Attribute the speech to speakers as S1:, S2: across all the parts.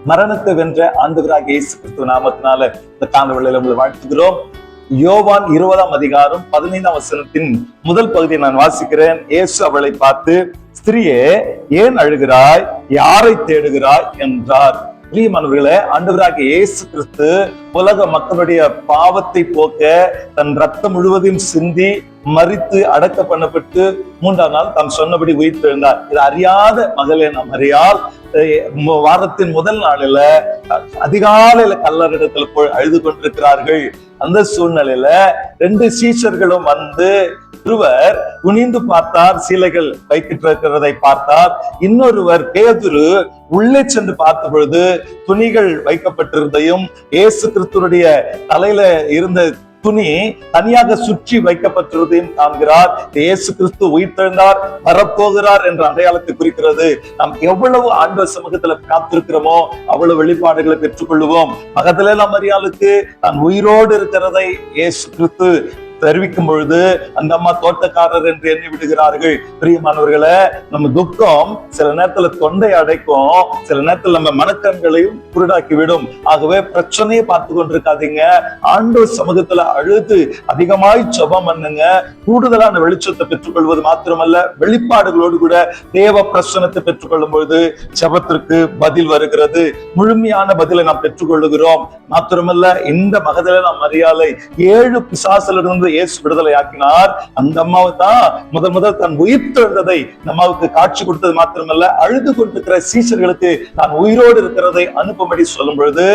S1: மரணத்தை வென்ற ஆண்டவராகிய இயேசு கிறிஸ்து நாமத்தினால இந்த காணொளியில உங்களை வாழ்த்துகிறோம். யோவான் 20ஆம் அதிகாரம் 15ஆம் வசனத்தின் முதல் பகுதியை நான் வாசிக்கிறேன். இயேசு அவளை பார்த்து, ஸ்திரியே, ஏன் அழுகிறாய்? யாரை தேடுகிறாய் என்றார். பிரியமானவர்களே, ஆண்டவராகிய இயேசு கிறிஸ்து உலக மக்களுடைய பாவத்தை போக்க தன் ரத்தம் முழுவதையும் சிந்தி மரித்து அடக்க பண்ணப்பட்டு 3ஆம் நாள் தாம் சொன்னபடி உயிர்த்தெழுந்தார். இது அறியாத மகளே, நாம் அறியால் வாரத்தின் முதல் நாளில அதிகாலையில கல்லறிடத்துல போய் அழுது கொண்டிருக்கிறார்கள். அந்த சூழ்நிலையில 2 சீஷர்களும் வந்து ஒருவர் குனிந்து பார்த்தார், சீலைகள் வைத்திருக்கிறதை பார்த்தார். இன்னொருவர் பேதுரு உள்ளே சென்று பார்த்த பொழுது துணிகள் வைக்கப்பட்டிருந்ததையும் இயேசு கிறிஸ்துடைய தலையில இருந்த துணி தனியாக சுற்றி வைக்கப்பட்டிருந்ததையும் காண்கிறார். இயேசு கிறிஸ்து உயிர்த்தெழுந்தார், வரப்போகிறார் என்ற அடையாளத்தை குறிக்கிறது. நாம் எவ்வளவு ஆண்டவர் சமூகத்துல காத்திருக்கிறோமோ அவ்வளவு வெளிப்பாடுகளை பெற்றுக்கொள்வோம். மகதலேனா மரியாளுக்கு தான் உயிரோடு இருக்கிறதை இயேசு கிறிஸ்து தெரிவிக்கும் பொழுது அந்த அம்மா தோட்டக்காரர் என்று எண்ணி விடுகிறார்கள். பிரியமானவர்களே, நம்ம துக்கம் சில நேரத்துல தொண்டை அடைக்கும், சில நேரத்துல நம்ம மனக்கண்களையும் குருடாக்கி விடும். ஆகவே பிரச்சனையை பார்த்து கொண்டிருக்காதீங்க. ஆண்டவர் சமூகத்துல அழுது அதிகமாய் ஜெபம் பண்ணுங்க. கூடுதலான வெளிச்சத்தை பெற்றுக்கொள்வது மாத்திரமல்ல, வெளிப்பாடுகளோடு கூட தேவ பிரசனத்தை பெற்றுக்கொள்ளும் பொழுது ஜெபத்திற்கு பதில் வருகிறது. முழுமையான பதிலை நாம் பெற்றுக்கொள்ளுகிறோம். மாத்திரமல்ல, இந்த மகதலேனா மரியாளை 7 பிசாசிலிருந்து இயேசு விடுதலை ஆக்கினார். அந்த அம்மாவை தான் முதல் தன் உயிர்த்தெழுந்ததை அம்மாவுக்கு காட்சி கொடுத்தது மாத்திரமல்ல, அழுது கொண்டிருக்கிற சீஷர்களுக்கு நான் உயிரோடு இருக்கிறதை அனுப்பும்படி சொல்லும் பொழுது,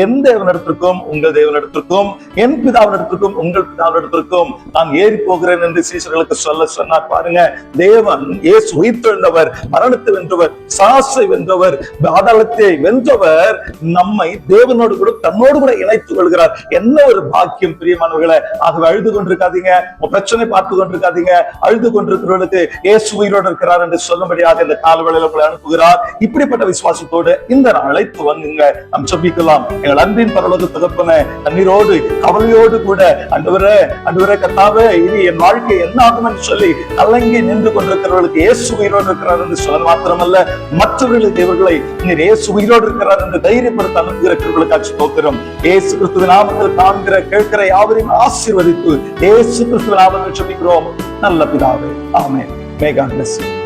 S1: என் தேவனிடத்திற்கும் உங்கள் தேவனிடத்திற்கும், என் பிதாவினிடத்திற்கும் உங்கள் பிதாவினிடத்திற்கும் நான் ஏறி போகிறேன் என்று சீஷர்களுக்கு சொல்ல சொன்னார். பாருங்க, தேவன் இயேசு உயிர்த்தெழுந்தவர், மரணத்தை வென்றவர், சாசை வென்றவர், பாதாளத்தை வென்றவர், நம்மை தேவனோடு கூட தன்னோடு கூட இணைத்துக் கொள்கிறார். என்ன ஒரு பாக்கியம் பிரியமானவர்களே. ஆகவே அழுது கொண்டிருக்காதீங்க, பிரச்சனை பார்த்து கொண்டிருக்காதீங்க. அழுது கொண்டிருக்கிறவர்களுக்கு இயேசு உயிரோடு இருக்கிறார் என்று சொல்லும்படியாக இந்த காலவேளையில உங்களை அனுப்புகிறார். இப்படிப்பட்ட விசுவாசத்தோடு இந்த நாளை துவங்குங்க. நாம் ஜெபிக்கலாம். எங்கள் அன்பின் பரலோக தகப்பனே, கண்ணீரோடு கவலையோடு கூட ஆண்டவரே கர்த்தாவே, இனி என் வாழ்க்கை என்ன ஆகும் என்று சொல்லி கலங்கி நின்று கொண்டிருக்கிறவர்களுக்கு இயேசு உயிரோடு இருக்கிறார் என்று சொல்ல மாத்திரமல்ல, மற்றவர்களுக்கு இவர்களை நீர் இயேசு உயிரோடு இருக்கிறார் என்று தைரியப்படுத்த அனுப்புகிறவர்களுக்கு தோக்கிறோம். இயேசு கிறிஸ்துவின் நாமத்தில் காண்கிற கேட்கிற யாவரையும் ஆசீர்வதித்து இயேசு கிறிஸ்துவின் நாமத்தில் ஜெபிக்கிறோம் நல்ல பிதாவே. ஆமென். May God bless you.